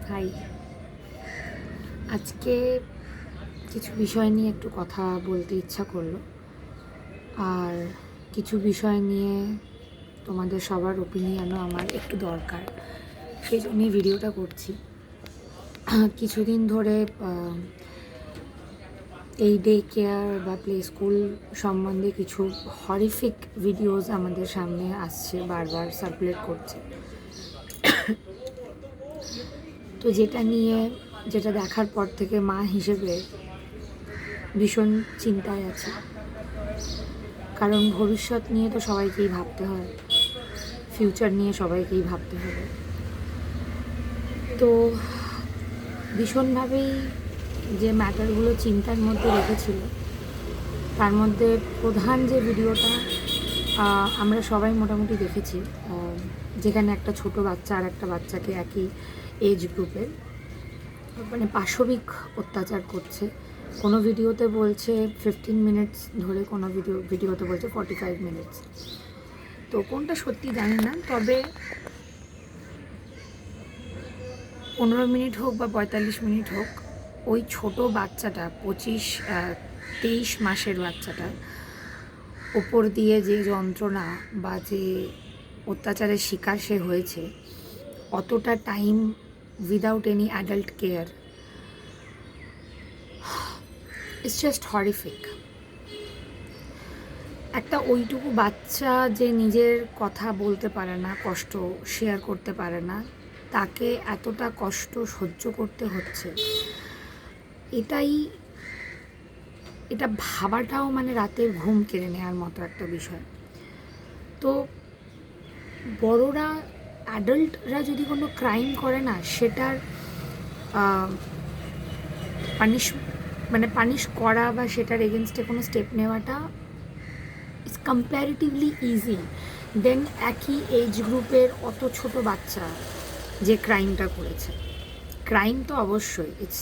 High, আজকে কিছু বিষয় নিয়ে একটু কথা বলতে ইচ্ছা করলো। আর কিছু বিষয় নিয়ে তোমাদের সবার ওপিনিয়নও আমার একটু দরকার, সেই জন্যই ভিডিওটা করছি। কিছুদিন ধরে এই ডে কেয়ার বা প্লে স্কুল সম্বন্ধে কিছু হরিফিক ভিডিওস আমাদের সামনে আসছে, বারবার সার্কুলেট করছে। তো যেটা দেখার পর থেকে মা হিসেবে ভীষণ চিন্তায় আছি, কারণ ভবিষ্যৎ নিয়ে তো সবাইকেই ভাবতে হয়, ফিউচার নিয়ে সবাইকেই ভাবতে হবে। তো ভীষণভাবেই যে ম্যাটারগুলো চিন্তার মধ্যে রেখেছিল, তার মধ্যে প্রধান যে ভিডিওটা আমরা সবাই মোটামুটি দেখেছি, যেখানে একটা ছোট বাচ্চা আর একটা বাচ্চাকে একই এজ গ্রুপের মানে পাশবিক অত্যাচার করছে। কোনো ভিডিওতে বলছে 15 মিনিটস ধরে, কোনো ভিডিওতে বলছে 45 মিনিটস। তো কোনটা সত্যি জানি না, তবে 15 মিনিট হোক বা 45 মিনিট হোক, ওই ছোট বাচ্চাটা 23 মাসের বাচ্চাটার ওপর দিয়ে যে যন্ত্রণা বা যে অত্যাচারের শিকার সে হয়েছে, অতটা time without any adult care, it's just horrific. একটা ওইটুকু বাচ্চা যে নিজের কথা বলতে পারে না, কষ্ট শেয়ার করতে পারে না, তাকে এতটা কষ্ট সহ্য করতে হচ্ছে, এটা ভাবাটাও মানে রাতের ঘুম কেড়ে নেওয়ার মতো একটা বিষয়। তো বড়রা, অ্যাডাল্টরা যদি কোনো ক্রাইম করে না, সেটার পানিশ করা বা সেটার এগেনস্টে কোনো স্টেপ নেওয়াটা ইটস কম্প্যারিটিভলি ইজি দেন একই এজ গ্রুপের অত ছোট বাচ্চা যে ক্রাইমটা করেছে। ক্রাইম তো অবশ্যই, it's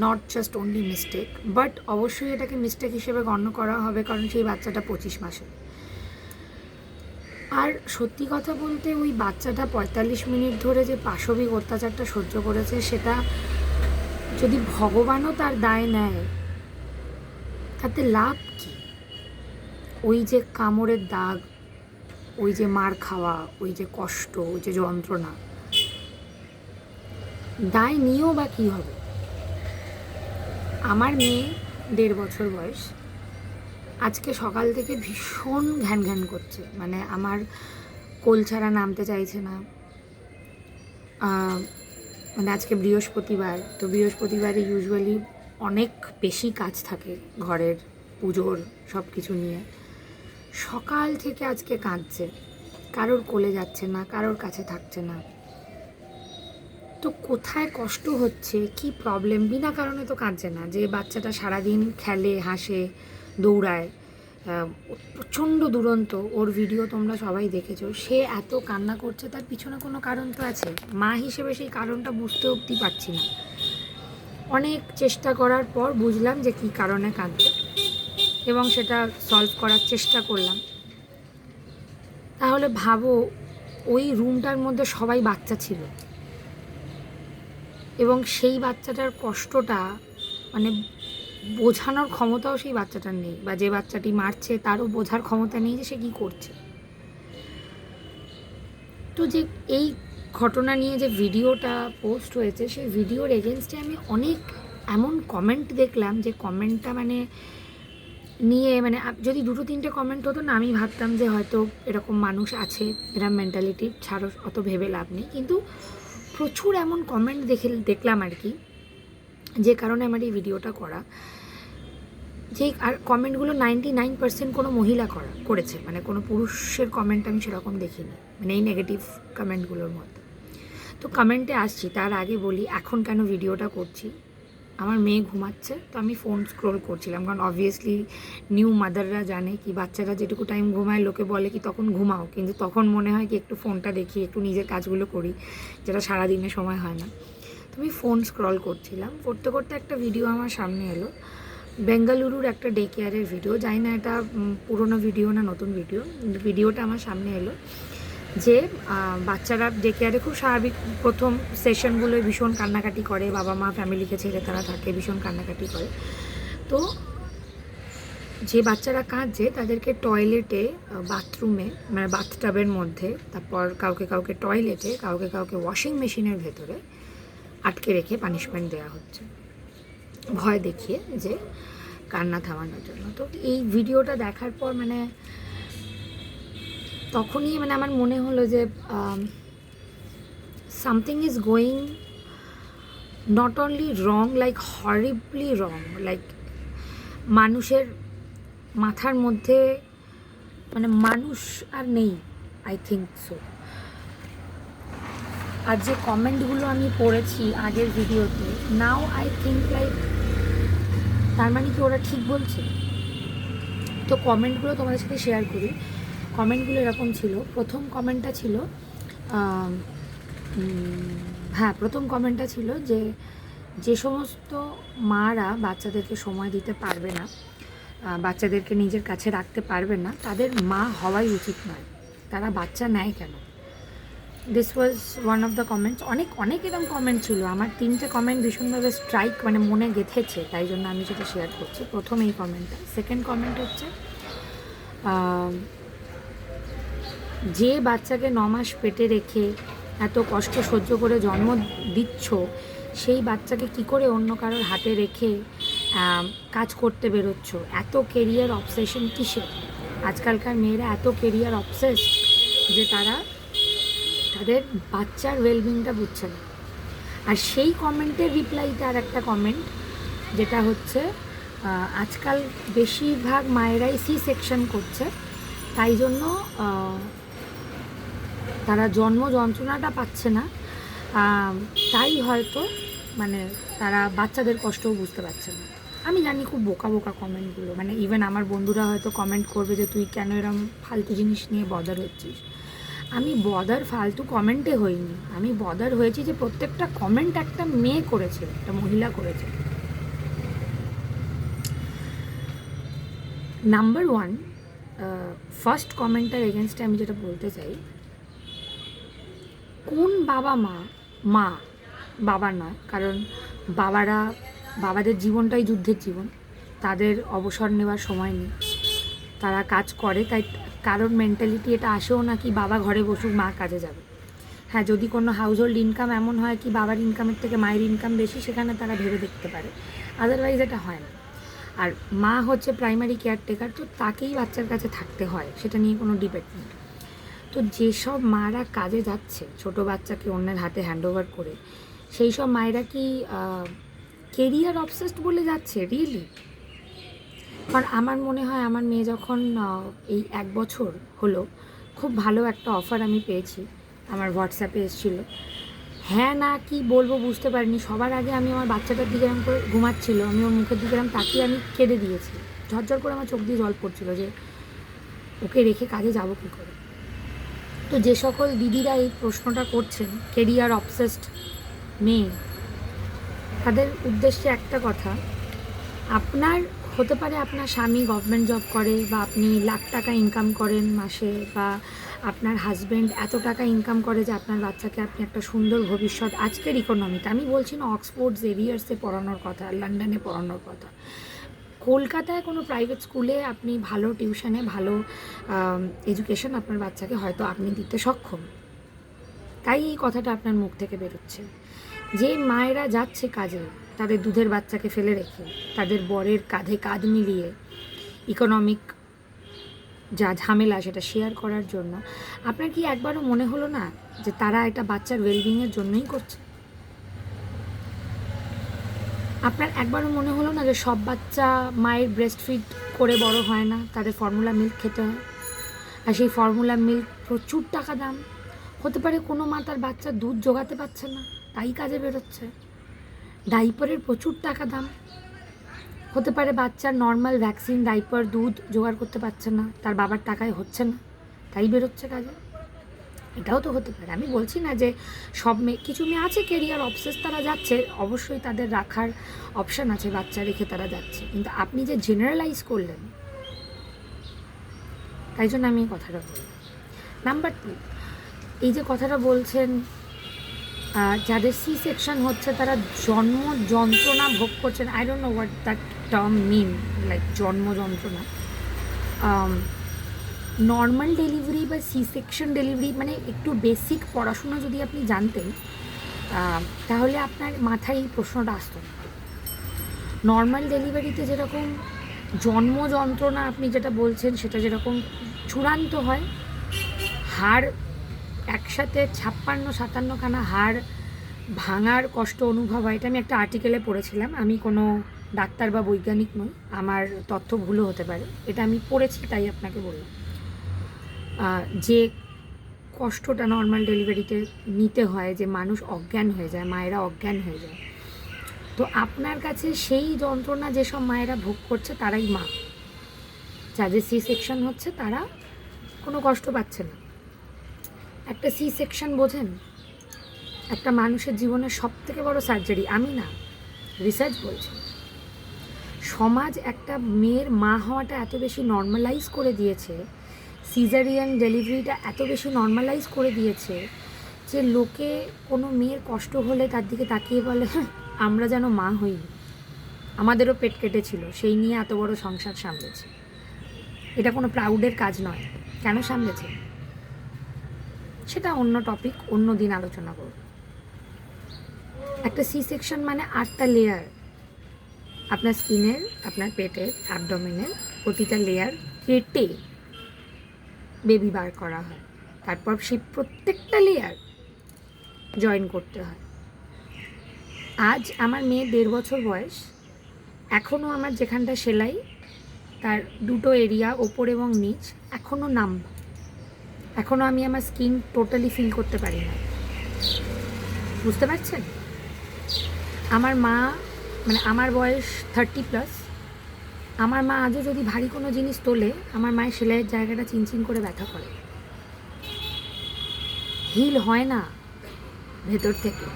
not just only mistake, but অবশ্যই এটাকে মিস্টেক হিসেবে গণ্য করা হবে, কারণ সেই বাচ্চাটা 25 মাসে। আর সত্যি কথা বলতে, ওই বাচ্চাটা 45 মিনিট ধরে যে পাশবিক অত্যাচারটা সহ্য করেছে, সেটা যদি ভগবানও তার দায় নেয়, তাতে লাভ কি? ওই যে কামড়ের দাগ, ওই যে মার খাওয়া, ওই যে কষ্ট, ওই যে যন্ত্রণা, দায় নিয়েও বা কী হবে? আমার মেয়ে 1.5 বছর বয়স, আজকে সকাল থেকে ভীষণ ঘ্যান ঘ্যান করছে, মানে আমার কোল ছাড়া নামতে চাইছে না। মানে আজকে বৃহস্পতিবার, তো বৃহস্পতিবারে ইউজুয়ালি অনেক বেশি কাজ থাকে ঘরের, পুজোর সব কিছু নিয়ে। সকাল থেকে আজকে কাঁদছে, কারোর কোলে যাচ্ছে না, কারোর কাছে থাকছে না। তো কোথায় কষ্ট হচ্ছে, কি প্রবলেম? বিনা কারণে তো কাঁদছে না। যে বাচ্চাটা সারাদিন খেলে, হাসে, দৌড়ায়, প্রচণ্ড দুরন্ত, ওর ভিডিও তোমরা সবাই দেখেছো, সে এত কান্না করছে, তার পিছনে কোনো কারণ তো আছে। মা হিসেবে সেই কারণটা বুঝতে অবধি পারছি না। অনেক চেষ্টা করার পর বুঝলাম যে কী কারণে কাঁদছে, এবং সেটা সলভ করার চেষ্টা করলাম। তাহলে ভাবো, ওই রুমটার মধ্যে সবাই বাচ্চা ছিল, এবং সেই বাচ্চাটার কষ্টটা মানে বোঝানোর ক্ষমতাও সেই বাচ্চাটার নেই, বা যে বাচ্চাটি মারছে তারও বোঝার ক্ষমতা নেই যে সে কী করছে। তো যে এই ঘটনা নিয়ে যে ভিডিওটা পোস্ট হয়েছে, সেই ভিডিওর এগেনস্টে আমি অনেক এমন কমেন্ট দেখলাম, যে কমেন্টটা মানে নিয়ে মানে যদি 2-3টে কমেন্ট হতো না, আমি ভাবতাম যে হয়তো এরকম মানুষ আছে, এরকম মেন্টালিটি, ছাড়ো, অত ভেবে লাভ নেই। কিন্তু প্রচুর এমন কমেন্ট দেখলাম আর কি, যে কারণে আমার এই ভিডিওটা করা। যে আর কমেন্টগুলো 99% কোনো মহিলা করেছে, মানে কোনো পুরুষের কমেন্ট আমি সেরকম দেখিনি, মানে এই নেগেটিভ কমেন্টগুলোর মধ্যে। তো কমেন্টে আসছি, তার আগে বলি এখন কেন ভিডিওটা করছি। আমার মেয়ে ঘুমাচ্ছে, তো আমি ফোন স্ক্রোল করছিলাম, কারণ অবভিয়াসলি নিউ মাদাররা জানে কি, বাচ্চারা যেটুকু টাইম ঘুমায়, লোকে বলে কি তখন ঘুমাও, কিন্তু তখন মনে হয় কি একটু ফোনটা দেখি, একটু নিজের কাজগুলো করি, যেটা সারাদিনে সময় হয় না। তো আমি ফোন স্ক্রল করছিলাম, করতে করতে একটা ভিডিও আমার সামনে এলো, বেঙ্গালুরুর একটা ডে কেয়ারের ভিডিও। জানি না এটা পুরোনো ভিডিও না নতুন ভিডিওটা আমার সামনে এলো। যে বাচ্চারা ডে কেয়ারে খুব স্বাভাবিক প্রথম সেশনগুলোয় ভীষণ কান্নাকাটি করে, বাবা মা ফ্যামিলিকে ছেড়ে তারা থাকে, ভীষণ কান্নাকাটি করে। তো যে বাচ্চারা কাঁদছে তাদেরকে টয়লেটে, বাথরুমে মানে বাথটাবের মধ্যে, তারপর কাউকে কাউকে টয়লেটে, কাউকে কাউকে ওয়াশিং মেশিনের ভেতরে আটকে রেখে পানিশমেন্ট দেওয়া হচ্ছে, ভয় দেখিয়ে, যে কান্না থামানোর জন্য। তো এই ভিডিওটা দেখার পর মানে তখনই মানে আমার মনে হলো যে something is going not only wrong, like হরিবলি wrong, like মানুষের মাথার মধ্যে মানে মানুষ আর নেই, আই থিঙ্ক সো। আর যে কমেন্টগুলো আমি পড়েছি আগের ভিডিওতে, নাও আই থিঙ্ক লাইক তার মানে কি ওরা ঠিক বলছে? তো কমেন্টগুলো তোমাদের সাথে শেয়ার করি। কমেন্টগুলো এরকম ছিল। প্রথম কমেন্টটা ছিল প্রথম কমেন্টটা ছিল যে যে সমস্ত মারা বাচ্চাদেরকে সময় দিতে পারবে না, বাচ্চাদেরকে নিজের কাছে রাখতে পারবে না, তাদের মা হওয়াই উচিত নয়, তারা বাচ্চা নেয় কেন? This was one of the comments. অনেক এরকম কমেন্ট ছিল। আমার 3টে কমেন্ট ভীষণভাবে স্ট্রাইক মানে মনে গেঁথেছে, তাই জন্য আমি সেটা শেয়ার করছি। প্রথম এই কমেন্টটা। সেকেন্ড কমেন্ট হচ্ছে যে বাচ্চাকে 9 মাস পেটে রেখে এত কষ্ট সহ্য করে জন্ম দিচ্ছ, সেই বাচ্চাকে কি করে অন্য কারোর হাতে রেখে কাজ করতে বেরোচ্ছ? এত কেরিয়ার অবসেশন কিসের? আজকালকার মেয়েরা এত কেরিয়ার অবসেস যে তারা তাদের বাচ্চার ওয়েলবিংটা বুঝছে না। আর সেই কমেন্টের রিপ্লাইতে আর একটা কমেন্ট, যেটা হচ্ছে আজকাল বেশিরভাগ মায়েরাই সি সেকশন করছে, তাই জন্য তারা জন্ম যন্ত্রণাটা পাচ্ছে না, তাই হয়তো মানে তারা বাচ্চাদের কষ্টও বুঝতে পারছে না। আমি জানি খুব বোকা বোকা কমেন্টগুলো, মানে ইভেন আমার বন্ধুরা হয়তো কমেন্ট করবে যে তুই কেন এরম ফালতু জিনিস নিয়ে বদার হচ্ছিস। আমি বদার ফালতু কমেন্টে হইনি, আমি বদার হয়েছি যে প্রত্যেকটা কমেন্ট একটা মেয়ে করেছে, একটা মহিলা করেছে। নাম্বার 1, ফার্স্ট কমেন্টার এগেনস্টে আমি যেটা বলতে চাই, কোন বাবা নয়, কারণ বাবাদের জীবনটাই যুদ্ধের জীবন, তাদের অবসর নেওয়ার সময় নেই, তারা কাজ করে, তাই কারোর মেন্টালিটি এটা আসেও না কি বাবা ঘরে বসুক মা কাজে যাবে। হ্যাঁ, যদি কোনো হাউস হোল্ড ইনকাম এমন হয় কি বাবার ইনকামের থেকে মায়ের ইনকাম বেশি, সেখানে তারা ভেবে দেখতে পারে, আদারওয়াইজ এটা হয় না। আর মা হচ্ছে প্রাইমারি কেয়ারটেকার, তো তাকেই বাচ্চার কাছে থাকতে হয়, সেটা নিয়ে কোনো ডিবেট নেই। তো যেসব মারা কাজে যাচ্ছে ছোট বাচ্চাকে অন্যের হাতে হ্যান্ডওভার করে, সেই সব মায়েরা কি কেরিয়ার অবসেসড বলে যাচ্ছে রিয়েলি? কারণ আমার মনে হয় আমার মেয়ে যখন এই 1 বছর হলো, খুব ভালো একটা অফার আমি পেয়েছি, আমার হোয়াটসঅ্যাপে এসেছিলো। হ্যাঁ না কি বলবো বুঝতে পারিনি। সবার আগে আমি আমার বাচ্চাটার দিকে এরকম করে ঘুমাচ্ছিল, আমি ওর মুখের দিকে এরকম তাকিয়ে আমি কেঁদে দিয়েছি, ঝরঝর করে আমার চোখ দিয়ে জল পড়ছিল যে ওকে রেখে কাজে যাবো কী করে। তো যে সকল দিদিরা এই প্রশ্নটা করছেন, কেরিয়ার অবসেসড মেয়ে, তাদের উদ্দেশ্যে একটা কথা, আপনার হতে পারে আপনার স্বামী গভর্নমেন্ট জব করে, বা আপনি লাখ টাকা ইনকাম করেন মাসে, বা আপনার হাজব্যান্ড এত টাকা ইনকাম করে যে আপনার বাচ্চাকে আপনি একটা সুন্দর ভবিষ্যৎ, আজকের ইকোনমিতে আমি বলছি না অক্সফোর্ড জেভিয়ার্সে পড়ানোর কথা, লন্ডনে পড়ানোর কথা, কলকাতায় কোনো প্রাইভেট স্কুলে আপনি ভালো টিউশনে ভালো এডুকেশন আপনার বাচ্চাকে হয়তো আপনি দিতে সক্ষম, তাই এই কথাটা আপনার মুখ থেকে বেরোচ্ছে। যে মায়েরা যাচ্ছে কাজে তাদের দুধের বাচ্চাকে ফেলে রেখে, তাদের বরের কাঁধে কাঁধ মিলিয়ে ইকোনমিক যা ঝামেলা সেটা শেয়ার করার জন্য, আপনার কি একবারও মনে হলো না যে তারা এটা বাচ্চার ওয়েলবিংয়ের জন্যই করছে? আপনার একবারও মনে হলো না যে সব বাচ্চা মায়ের ব্রেস্ট ফিড করে বড় হয় না, তাদের ফর্মুলা মিল্ক খেতে হয়, আর সেই ফর্মুলা মিল্ক প্রচুর টাকা দাম। হতে পারে কোনো মা তার বাচ্চার দুধ জোগাতে পারছে না, তাই কাজে বেরোচ্ছে, ডাইপারের প্রচুর টাকা দাম। হতে পারে বাচ্চার নর্মাল ভ্যাকসিন, ডাইপার, দুধ জোগাড় করতে পারছে না, তার বাবার টাকায় হচ্ছে না, তাই বেরোচ্ছে কাজে। এটাও তো হতে পারে। আমি বলছি না যে সব মেয়ে, কিছু মেয়ে আছে কেরিয়ার অবসেস, তারা যাচ্ছে, অবশ্যই তাদের রাখার অপশান আছে, বাচ্চা রেখে তারা যাচ্ছে, কিন্তু আপনি যে জেনারেলাইজ করলেন, তাই জন্য আমি এই কথাটা বলি। নাম্বার 2, এই যে কথাটা বলছেন, যাদের সি সেকশন হচ্ছে তারা জন্ম যন্ত্রণা ভোগ করছেন, I don't know what that term mean, like জন্ম যন্ত্রণা। নর্মাল ডেলিভারি বা সি সেকশন ডেলিভারি মানে একটু বেসিক পড়াশুনো যদি আপনি জানতেন, তাহলে আপনার মাথায় এই প্রশ্নটা আসতো না। নর্মাল ডেলিভারিতে যেরকম জন্ম যন্ত্রণা আপনি যেটা বলছেন সেটা যেরকম চূড়ান্ত হয়, হাড় একসাথে 56-57খানা হাড় ভাঙার কষ্ট অনুভব হয়। এটা আমি একটা আর্টিকেলে পড়েছিলাম, আমি কোনো ডাক্তার বা বৈজ্ঞানিক নই, আমার তথ্য ভুলও হতে পারে, এটা আমি পড়েছি তাই আপনাকে বললাম। যে কষ্টটা নর্মাল ডেলিভারিতে নিতে হয়, যে মানুষ অজ্ঞান হয়ে যায়, মায়েরা অজ্ঞান হয়ে যায়, তো আপনার কাছে সেই যন্ত্রণা যেসব মায়েরা ভোগ করছে তারাই মা। যাদের সি সেকশন হচ্ছে তারা কোনো কষ্ট পাচ্ছে না। একটা সি সেকশন বোঝেন, একটা মানুষের জীবনের সবথেকে বড় সার্জারি, আমি না, রিসার্চ বলছে। সমাজ একটা মেয়ের মা হওয়াটা এত বেশি নর্মালাইজ করে দিয়েছে, সিজারিয়ান ডেলিভারিটা এত বেশি নর্মালাইজ করে দিয়েছে যে লোকে কোনো মেয়ের কষ্ট হলে তার দিকে তাকিয়ে বলে, হ্যাঁ আমরা যেন মা হইনি, আমাদেরও পেট কেটেছিল, সেই নিয়ে এত বড় সংসার সামলেছে। এটা কোনো প্রাউডের কাজ নয়। কেন সামলেছে সেটা অন্য টপিক, অন্য দিন আলোচনা করব। একটা সি সেকশন মানে 8টা লেয়ার, আপনার স্কিনের, আপনার পেটের, অ্যাবডোমেনের প্রতিটা লেয়ার কেটে বেবি বার করা হয়, তারপর সেই প্রত্যেকটা লেয়ার জয়েন করতে হয়। আজ আমার মেয়ে 1.5 বছর বয়স, এখনও আমার যেখানটা সেলাই তার দুটো এরিয়া ওপর এবং নিচ এখনও নামব, এখনও আমি আমার স্কিন টোটালি ফিল করতে পারি না। বুঝতে পারছেন? আমার মা, মানে আমার বয়স 30+, আমার মা আজও যদি ভারী কোনো জিনিস তোলে, আমার মায়ের সেলাইয়ের জায়গাটা চিনচিন করে ব্যথা করে, হিল হয় না ভেতর থেকে।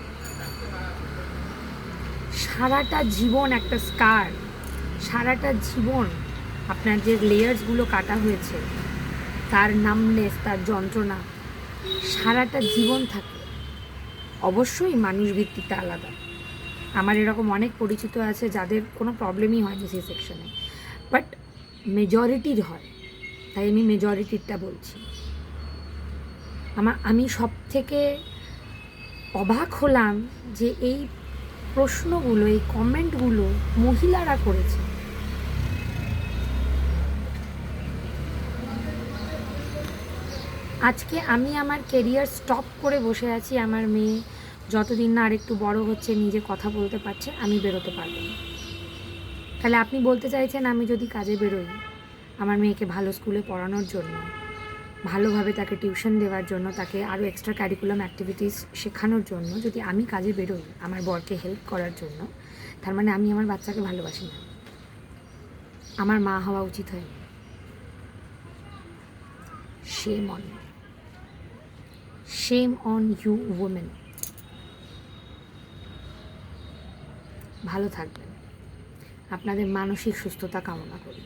সারাটা জীবন একটা স্কার, সারাটা জীবন আপনার যে লেয়ার্সগুলো কাটা হয়েছে তার নামনেস, তার যন্ত্রণা সারাটা জীবন থাকে। অবশ্যই মানুষ ভিত্তিতে আলাদা, আমার এরকম অনেক পরিচিত আছে যাদের কোনো প্রবলেমই হয়নি সি সেকশনে, বাট মেজরিটির হয়, তাই আমি মেজরিটিরটা বলছি। আমি সব থেকে অবাক হলাম যে এই প্রশ্নগুলো, এই কমেন্টগুলো মহিলারা করেছে। আজকে আমি আমার কেরিয়ার স্টপ করে বসে আছি, আমার মেয়ে যতদিন না আরেকটু বড় হচ্ছে, নিজে কথা বলতে পারছে, আমি বেরোতে পারবো না। তাহলে আপনি বলতে চাইছেন আমি যদি কাজে বেরোই আমার মেয়েকে ভালো স্কুলে পড়ানোর জন্য, ভালোভাবে তাকে টিউশন দেওয়ার জন্য, তাকে আরও এক্সট্রা ক্যারিকুলাম অ্যাক্টিভিটিস শেখানোর জন্য যদি আমি কাজে বেরোই আমার বরকে হেল্প করার জন্য, তার মানে আমি আমার বাচ্চাকে ভালোবাসি না, আমার মা হওয়া উচিত হয়নি। shame on you women। ভালো থাকবেন, আপনাদের মানসিক সুস্থতা কামনা করি।